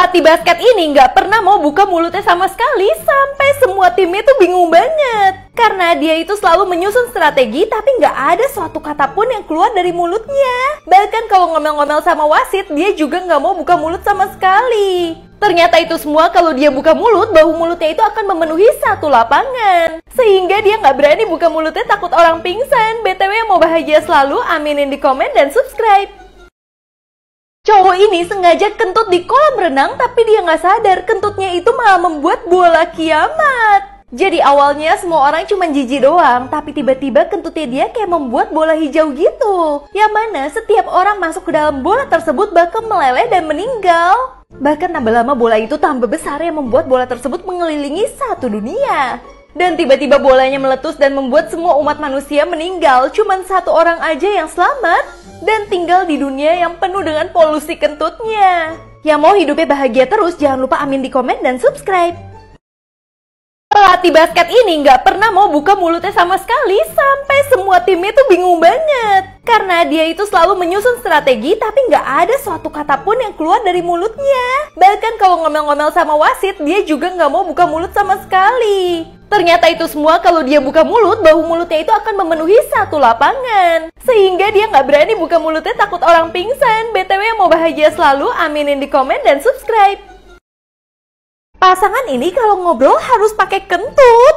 Pelatih basket ini nggak pernah mau buka mulutnya sama sekali sampai semua timnya tuh bingung banget. Karena dia itu selalu menyusun strategi tapi nggak ada suatu kata pun yang keluar dari mulutnya. Bahkan kalau ngomel-ngomel sama wasit, dia juga nggak mau buka mulut sama sekali. Ternyata itu semua kalau dia buka mulut, bahu mulutnya itu akan memenuhi satu lapangan. Sehingga dia nggak berani buka mulutnya takut orang pingsan. BTW yang mau bahagia selalu, aminin di komen dan subscribe. Cowok ini sengaja kentut di kolam renang tapi dia nggak sadar kentutnya itu malah membuat bola kiamat. Jadi awalnya semua orang cuma jijik doang, tapi tiba-tiba kentutnya dia kayak membuat bola hijau gitu. Yang mana setiap orang masuk ke dalam bola tersebut bakal meleleh dan meninggal. Bahkan tambah lama bola itu tambah besar yang membuat bola tersebut mengelilingi satu dunia. Dan tiba-tiba bolanya meletus dan membuat semua umat manusia meninggal. Cuman satu orang aja yang selamat dan tinggal di dunia yang penuh dengan polusi kentutnya. Yang mau hidupnya bahagia terus, jangan lupa amin di komen dan subscribe. Pelatih basket ini nggak pernah mau buka mulutnya sama sekali sampai semua timnya tuh bingung banget. Karena dia itu selalu menyusun strategi tapi nggak ada suatu kata pun yang keluar dari mulutnya. Bahkan kalau ngomel-ngomel sama wasit, dia juga nggak mau buka mulut sama sekali. Ternyata itu semua kalau dia buka mulut, bahu mulutnya itu akan memenuhi satu lapangan. Sehingga dia nggak berani buka mulutnya takut orang pingsan. BTW yang mau bahagia selalu, aminin di komen dan subscribe. Pasangan ini kalau ngobrol harus pakai kentut.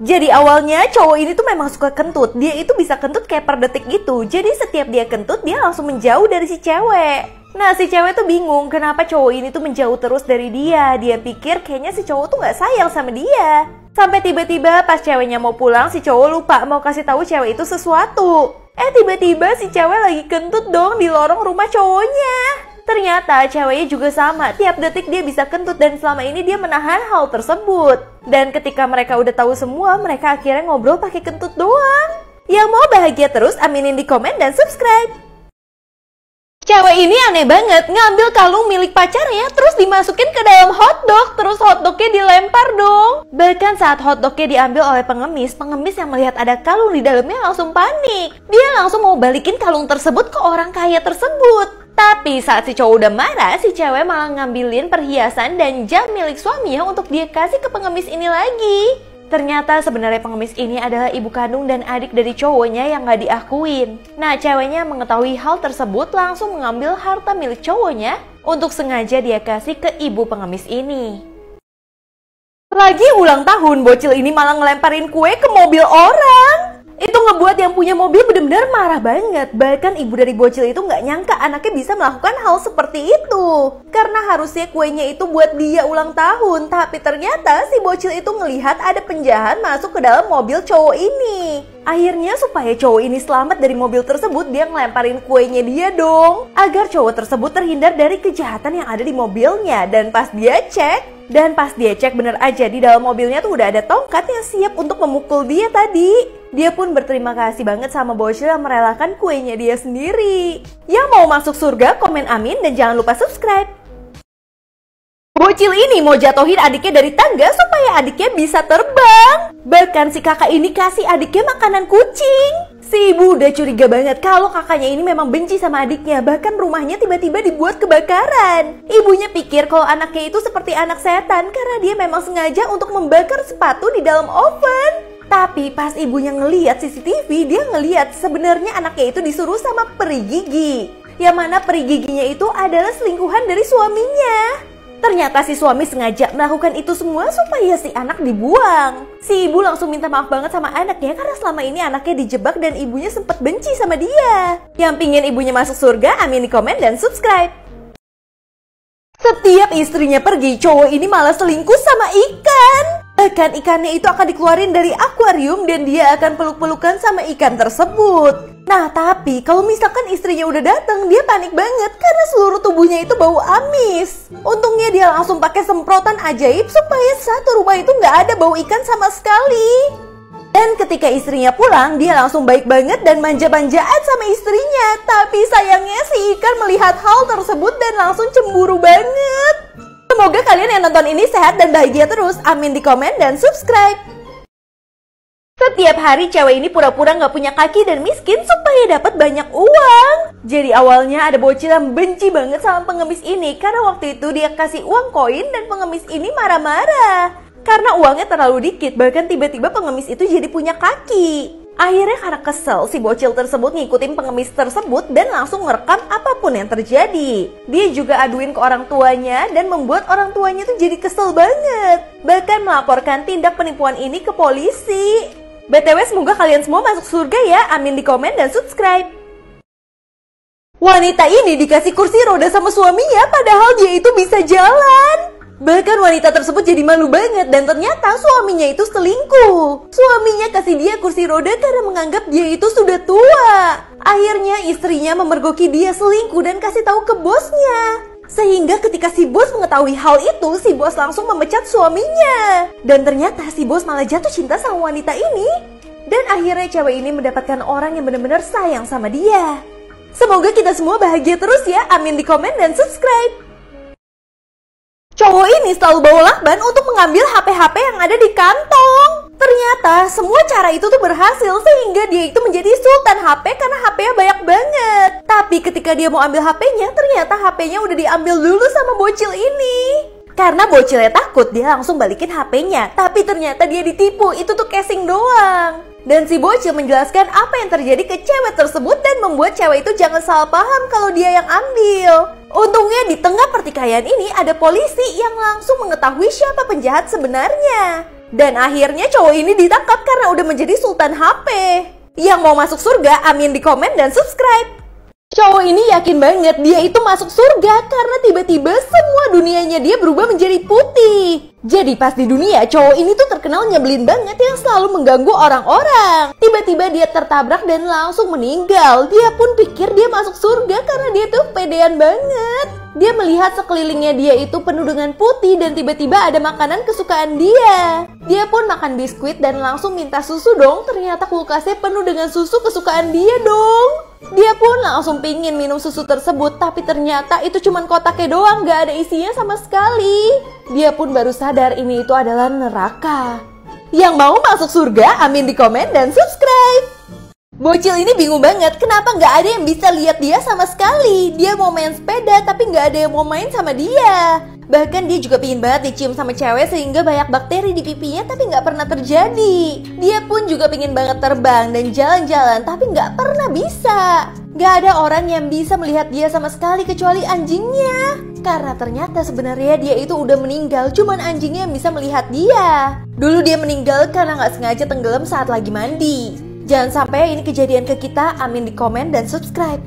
Jadi awalnya cowok ini tuh memang suka kentut. Dia itu bisa kentut kayak per detik gitu. Jadi setiap dia kentut, dia langsung menjauh dari si cewek. Nah, si cewek tuh bingung kenapa cowok ini tuh menjauh terus dari dia. Dia pikir kayaknya si cowok tuh gak sayang sama dia. Sampai tiba-tiba pas ceweknya mau pulang, si cowok lupa mau kasih tahu cewek itu sesuatu. Tiba-tiba si cewek lagi kentut dong di lorong rumah cowoknya. Ternyata ceweknya juga sama, tiap detik dia bisa kentut dan selama ini dia menahan hal tersebut. Dan ketika mereka udah tahu semua, mereka akhirnya ngobrol pakai kentut doang. Yang mau bahagia terus, aminin di komen dan subscribe. Cewek ini aneh banget, ngambil kalung milik pacarnya terus dimasukin ke dalam hotdog, terus hotdognya dilempar dong. Bahkan saat hotdognya diambil oleh pengemis yang melihat ada kalung di dalamnya langsung panik. Dia langsung mau balikin kalung tersebut ke orang kaya tersebut. Tapi saat si cowok udah marah, si cewek malah ngambilin perhiasan dan jam milik suaminya untuk dia kasih ke pengemis ini lagi. Ternyata sebenarnya pengemis ini adalah ibu kandung dan adik dari cowoknya yang gak diakuin. Nah, ceweknya mengetahui hal tersebut langsung mengambil harta milik cowoknya untuk sengaja dia kasih ke ibu pengemis ini. Lagi ulang tahun, bocil ini malah ngelemparin kue ke mobil orang. Itu ngebuat yang punya mobil benar-benar marah banget. Bahkan ibu dari bocil itu nggak nyangka anaknya bisa melakukan hal seperti itu. Karena harusnya kuenya itu buat dia ulang tahun. Tapi ternyata si bocil itu ngelihat ada penjahat masuk ke dalam mobil cowok ini. Akhirnya supaya cowok ini selamat dari mobil tersebut, dia ngelemparin kuenya dia dong. Agar cowok tersebut terhindar dari kejahatan yang ada di mobilnya. Dan pas dia cek bener aja di dalam mobilnya tuh udah ada tongkat yang siap untuk memukul dia tadi. Dia pun berterima kasih banget sama bocil yang merelakan kuenya dia sendiri. Yang mau masuk surga, komen amin dan jangan lupa subscribe. Bocil ini mau jatuhin adiknya dari tangga supaya adiknya bisa terbang. Bahkan si kakak ini kasih adiknya makanan kucing. Si ibu udah curiga banget kalau kakaknya ini memang benci sama adiknya. Bahkan rumahnya tiba-tiba dibuat kebakaran. Ibunya pikir kalau anaknya itu seperti anak setan karena dia memang sengaja untuk membakar sepatu di dalam oven. Tapi pas ibunya ngeliat CCTV, dia ngeliat sebenarnya anaknya itu disuruh sama peri gigi. Yang mana peri giginya itu adalah selingkuhan dari suaminya. Ternyata si suami sengaja melakukan itu semua supaya si anak dibuang. Si ibu langsung minta maaf banget sama anaknya karena selama ini anaknya dijebak dan ibunya sempat benci sama dia. Yang pingin ibunya masuk surga, amin di komen dan subscribe. Setiap istrinya pergi, cowok ini malah selingkuh sama ikan. Bahkan ikannya itu akan dikeluarin dari akuarium dan dia akan peluk-pelukan sama ikan tersebut. Nah, tapi kalau misalkan istrinya udah datang, dia panik banget karena seluruh tubuhnya itu bau amis. Untungnya dia langsung pakai semprotan ajaib supaya satu rumah itu nggak ada bau ikan sama sekali. Dan ketika istrinya pulang, dia langsung baik banget dan manja-manjaan sama istrinya. Tapi sayangnya si ikan melihat hal tersebut dan langsung cemburu banget. Semoga kalian yang nonton ini sehat dan bahagia terus. Amin di komen dan subscribe. Setiap hari cewek ini pura-pura nggak punya kaki dan miskin supaya dapat banyak uang. Jadi awalnya ada bocil yang benci banget sama pengemis ini karena waktu itu dia kasih uang koin dan pengemis ini marah-marah. Karena uangnya terlalu dikit, bahkan tiba-tiba pengemis itu jadi punya kaki. Akhirnya karena kesel, si bocil tersebut ngikutin pengemis tersebut dan langsung ngerekam apapun yang terjadi. Dia juga aduin ke orang tuanya dan membuat orang tuanya tuh jadi kesel banget. Bahkan melaporkan tindak penipuan ini ke polisi. BTW semoga kalian semua masuk surga ya, amin di komen dan subscribe. Wanita ini dikasih kursi roda sama suaminya padahal dia itu bisa jalan. Bahkan wanita tersebut jadi malu banget dan ternyata suaminya itu selingkuh. Suaminya kasih dia kursi roda karena menganggap dia itu sudah tua. Akhirnya istrinya memergoki dia selingkuh dan kasih tahu ke bosnya. Sehingga ketika si bos mengetahui hal itu, si bos langsung memecat suaminya. Dan ternyata si bos malah jatuh cinta sama wanita ini. Dan akhirnya cewek ini mendapatkan orang yang benar-benar sayang sama dia. Semoga kita semua bahagia terus ya, amin di komen dan subscribe. Cowok ini selalu bawa lakban untuk mengambil HP-HP yang ada di kantong. Ternyata semua cara itu tuh berhasil sehingga dia itu menjadi sultan HP karena HP-nya banyak banget. Tapi ketika dia mau ambil HP-nya, ternyata HP-nya udah diambil dulu sama bocil ini. Karena bocilnya takut, dia langsung balikin HP-nya. Tapi ternyata dia ditipu, itu tuh casing doang. Dan si bocil menjelaskan apa yang terjadi ke cewek tersebut dan membuat cewek itu jangan salah paham kalau dia yang ambil. Untungnya di tengah pertikaian ini ada polisi yang langsung mengetahui siapa penjahat sebenarnya. Dan akhirnya cowok ini ditangkap karena udah menjadi sultan HP. Yang mau masuk surga, amin di komen dan subscribe. Cowok ini yakin banget dia itu masuk surga karena tiba-tiba semua dunianya dia berubah menjadi putih. Jadi pas di dunia, cowok ini tuh terkenal nyebelin banget yang selalu mengganggu orang-orang. Tiba-tiba dia tertabrak dan langsung meninggal. Dia pun pikir dia masuk surga karena dia tuh pedean banget. Dia melihat sekelilingnya dia itu penuh dengan putih dan tiba-tiba ada makanan kesukaan dia. Dia pun makan biskuit dan langsung minta susu dong. Ternyata kulkasnya penuh dengan susu kesukaan dia dong. Dia pun langsung pingin minum susu tersebut, tapi ternyata itu cuma kotaknya doang, gak ada isinya sama sekali. Dia pun baru sadar ini itu adalah neraka. Yang mau masuk surga, amin di komen dan subscribe. Bocil ini bingung banget kenapa gak ada yang bisa lihat dia sama sekali. Dia mau main sepeda tapi gak ada yang mau main sama dia. Bahkan dia juga pingin banget dicium sama cewek sehingga banyak bakteri di pipinya tapi gak pernah terjadi. Dia pun juga pingin banget terbang dan jalan-jalan tapi gak pernah bisa. Gak ada orang yang bisa melihat dia sama sekali kecuali anjingnya. Karena ternyata sebenarnya dia itu udah meninggal, cuman anjingnya yang bisa melihat dia. Dulu dia meninggal karena gak sengaja tenggelam saat lagi mandi. Jangan sampai ini kejadian ke kita, amin di komen dan subscribe.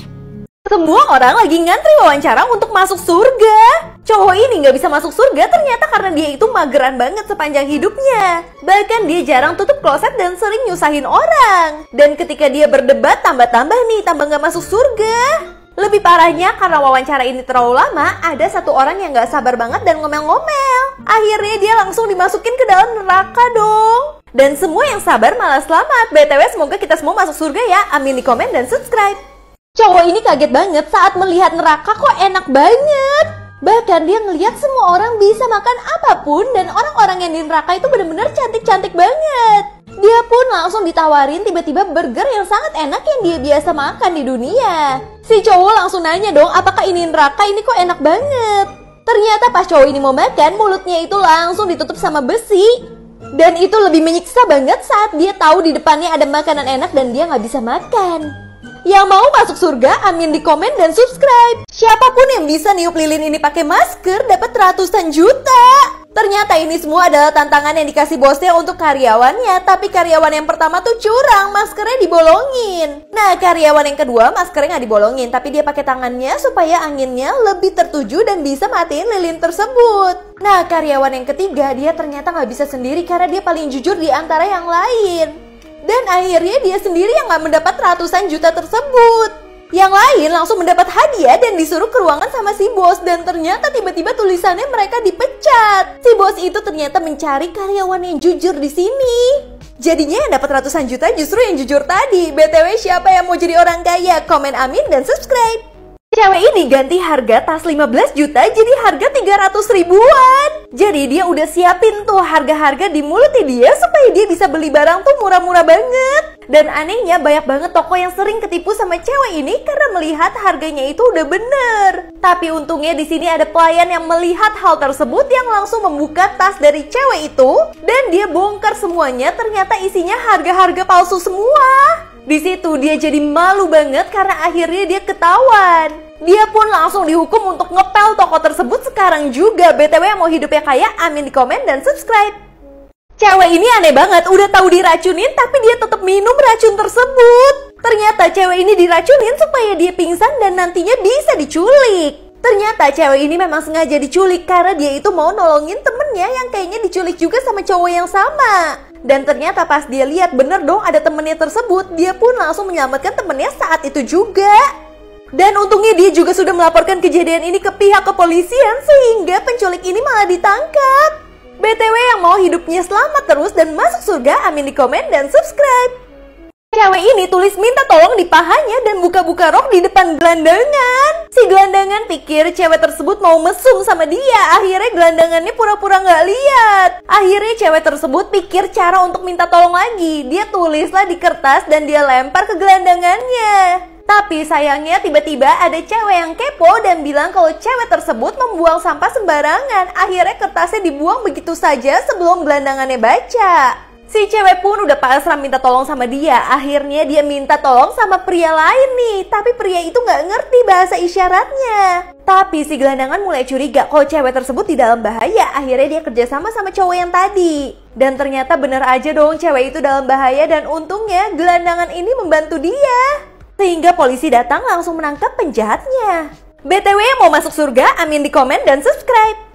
Semua orang lagi ngantri wawancara untuk masuk surga. Cowok ini gak bisa masuk surga ternyata karena dia itu mageran banget sepanjang hidupnya. Bahkan dia jarang tutup kloset dan sering nyusahin orang. Dan ketika dia berdebat tambah gak masuk surga. Lebih parahnya karena wawancara ini terlalu lama, ada satu orang yang gak sabar banget dan ngomel-ngomel. Akhirnya dia langsung dimasukin ke dalam neraka dong. Dan semua yang sabar malah selamat. BTW semoga kita semua masuk surga ya, amin di komen dan subscribe. Cowok ini kaget banget saat melihat neraka kok enak banget. Bahkan dia ngelihat semua orang bisa makan apapun dan orang-orang yang di neraka itu benar-benar cantik-cantik banget. Dia pun langsung ditawarin tiba-tiba burger yang sangat enak yang dia biasa makan di dunia. Si cowok langsung nanya dong, apakah ini neraka, ini kok enak banget. Ternyata pas cowok ini mau makan, mulutnya itu langsung ditutup sama besi. Dan itu lebih menyiksa banget saat dia tahu di depannya ada makanan enak dan dia nggak bisa makan. Yang mau masuk surga, amin di komen dan subscribe. Siapapun yang bisa niup lilin ini pakai masker dapat ratusan juta. Ternyata ini semua adalah tantangan yang dikasih bosnya untuk karyawannya. Tapi karyawan yang pertama tuh curang, maskernya dibolongin. Nah karyawan yang kedua maskernya nggak dibolongin, tapi dia pakai tangannya supaya anginnya lebih tertuju dan bisa matiin lilin tersebut. Nah karyawan yang ketiga dia ternyata nggak bisa sendiri karena dia paling jujur di antara yang lain. Dan akhirnya dia sendiri yang gak mendapat ratusan juta tersebut. Yang lain langsung mendapat hadiah dan disuruh ke ruangan sama si bos. Dan ternyata tiba-tiba tulisannya mereka dipecat. Si bos itu ternyata mencari karyawan yang jujur di sini. Jadinya yang dapat ratusan juta justru yang jujur tadi. BTW siapa yang mau jadi orang kaya? Komen amin dan subscribe. Cewek ini ganti harga tas 15 juta jadi harga 300 ribuan. Jadi dia udah siapin tuh harga-harga di mulutnya dia supaya dia bisa beli barang tuh murah-murah banget. Dan anehnya banyak banget toko yang sering ketipu sama cewek ini karena melihat harganya itu udah bener. Tapi untungnya di sini ada pelayan yang melihat hal tersebut yang langsung membuka tas dari cewek itu dan dia bongkar semuanya, ternyata isinya harga-harga palsu semua. Di situ dia jadi malu banget karena akhirnya dia ketahuan. Dia pun langsung dihukum untuk ngepel toko tersebut sekarang juga. BTW yang mau hidupnya kaya, amin di komen dan subscribe. Cewek ini aneh banget, udah tahu diracunin tapi dia tetap minum racun tersebut. Ternyata cewek ini diracunin supaya dia pingsan dan nantinya bisa diculik. Ternyata cewek ini memang sengaja diculik karena dia itu mau nolongin temennya yang kayaknya diculik juga sama cowok yang sama. Dan ternyata pas dia lihat bener dong ada temennya tersebut, dia pun langsung menyelamatkan temennya saat itu juga. Dan untungnya dia juga sudah melaporkan kejadian ini ke pihak kepolisian sehingga penculik ini malah ditangkap. BTW yang mau hidupnya selamat terus dan masuk surga, amin di komen dan subscribe. Cewek ini tulis minta tolong di pahanya dan buka-buka rok di depan gelandangan. Si gelandangan pikir cewek tersebut mau mesum sama dia. Akhirnya gelandangannya pura-pura nggak lihat. Akhirnya cewek tersebut pikir cara untuk minta tolong lagi. Dia tulislah di kertas dan dia lempar ke gelandangannya. Tapi sayangnya tiba-tiba ada cewek yang kepo dan bilang kalau cewek tersebut membuang sampah sembarangan. Akhirnya kertasnya dibuang begitu saja sebelum gelandangannya baca. Si cewek pun udah pasrah minta tolong sama dia. Akhirnya dia minta tolong sama pria lain nih. Tapi pria itu nggak ngerti bahasa isyaratnya. Tapi si gelandangan mulai curiga kalau cewek tersebut di dalam bahaya. Akhirnya dia kerjasama sama cowok yang tadi. Dan ternyata bener aja dong cewek itu dalam bahaya. Dan untungnya gelandangan ini membantu dia. Sehingga polisi datang langsung menangkap penjahatnya. BTW yang mau masuk surga, amin di komen dan subscribe.